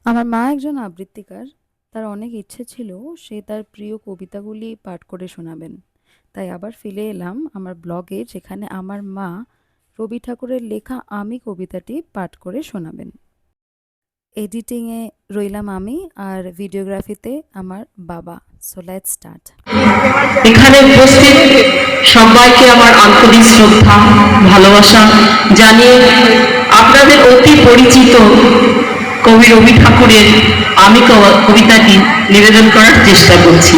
আমার মা একজন আবৃত্তিকার। তার অনেক ইচ্ছে ছিল সে তার প্রিয় কবিতাগুলি পাঠ করে শোনাবেন। তাই আবার ফিরে এলাম আমার ব্লগে, যেখানে আমার মা রবি ঠাকুরের লেখা আমি কবিতাটি পাঠ করে শোনাবেন। এডিটিংয়ে রইলাম আমি, আর ভিডিওগ্রাফিতে আমার বাবা। So let's start. এখানে উপস্থিত সবাইকে আমার আন্তরিক শ্রদ্ধা, ভালোবাসা জানিয়ে আপনাদের অতি পরিচিত কবি রবি ঠাকুরের আমি কবিতাটি নিবেদন করার চেষ্টা করছি।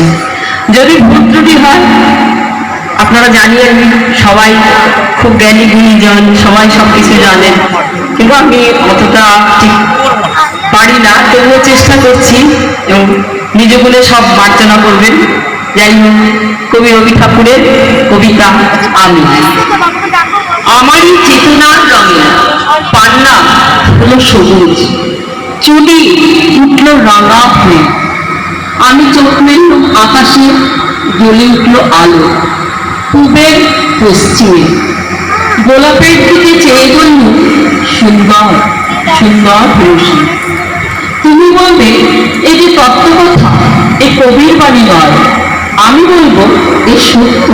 যদি ভুল ত্রুটি হয় আপনারা জানিয়েন, সবাই খুব জ্ঞানী গুণীজন, সবাই সবকিছু জানেন, কিন্তু আমি অতটা ঠিক পারি না, তবুও চেষ্টা করছি এবং নিজ বলে সব মার্জনা করবেন। যাই হোক, কবি রবি ঠাকুরের কবিতা আমি। আমারই চেতনার রঙে পান্না হলো সবুজ, চুলি উঠল রাঙা হয়ে, আমি চোখ মেললুম আকাশে, জ্বলে উঠল আলো পূবের পশ্চিমে, গোলাপের দিকে চেয়ে বলল সুন্দর সুন্দর ভূষি। তুমি বলবে এই যে তত্ত্বকথা, এ কবির বাণী নয়। আমি বলবো এ সত্য,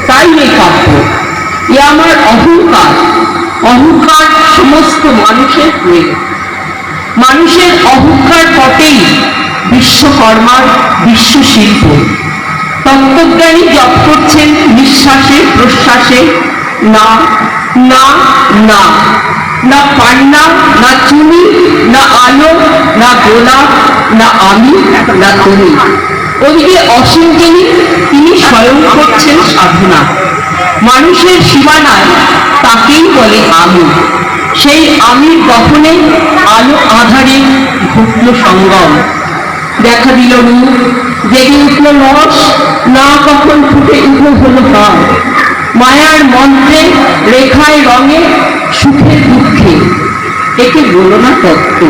তাই এ কাব্য। এ আমার অহংকার, অহংকার সমস্ত মানুষের হয়ে। মানুষের অহংকার পটেই বিশ্বকর্মার বিশ্বশিল্প। তত্ত্বজ্ঞানী জপ করছেন নিঃশ্বাসে প্রশ্বাসে, না না না, না পান্না, না চুনি, না আলো, না গোলাপ, না আমি, না তুমি। ওদিকে অসীম যিনি, তিনি স্বয়ং করছেন সাধনা। মানুষের সীমানায় তাকেই বলে আমি। সেই আমির গঠনে আলো আধারে ঘটল সঙ্গম, দেখা দিল রূপ, জেগে উঠল রস, না কখন ফুটে উঠল হলো হার। মায়ার মন্ত্রে, রেখায় রঙে, সুখে দুঃখে, একে বলো না তত্ত্ব।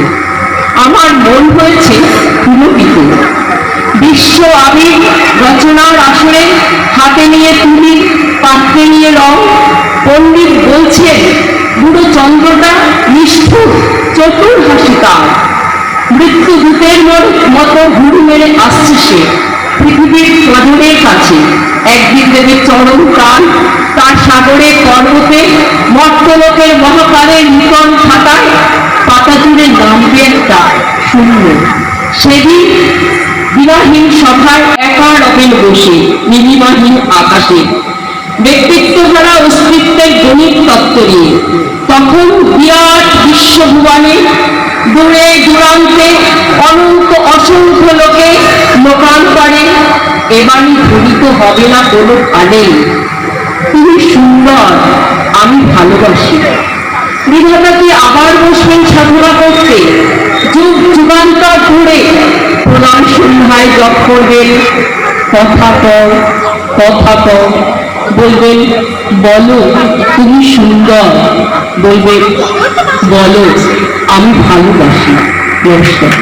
আমার মন হয়েছে পুলকিত। বিশ্ব আবির রচনার আসরে হাতে নিয়ে তুলি, পাত্রে নিয়ে রং। পণ্ডিত বলছেন বুড়ো চন্দ্রটা নিষ্ঠুর, চতুর হাসি তার। মৃত্যুদূতের মতো হুড় মেরে আসছে সে পৃথিবীর সাগরের কাছে। একদিন দেবে চরম প্রাণ তার সাগরে পর্বতে, মর্তলোকের মহাকালের নূতন ছাতায় পাতা জুড়ে নামবে একটা শূন্য। সেদিন বিরাহীন সভায় একা রবেন বসে নীলিমাহীন আকাশে, ব্যক্তিত্ব ভরা অস্তিত্বের গণিত তত্ত্ব নিয়ে। তখন বিরাট বিশ্বভুবনে দূরে দূরান্তে অনন্ত অসংখ্য লোকে লোকান্তরে এবারই ধরিত হবে না কোনো কালে। তুমি সুন্দর, আমি ভালোবাসি। বিধাতাকে আবার বসবেন সাধনা করতে, যুগ যুগান্তর ধরে প্রধান সন্ধ্যায় জপ করবেন কথা কর, কথা কর। বলবেন বলো তুমি সুন্দর, বলবেন বলো আমি ভালোবাসি। নমস্কার।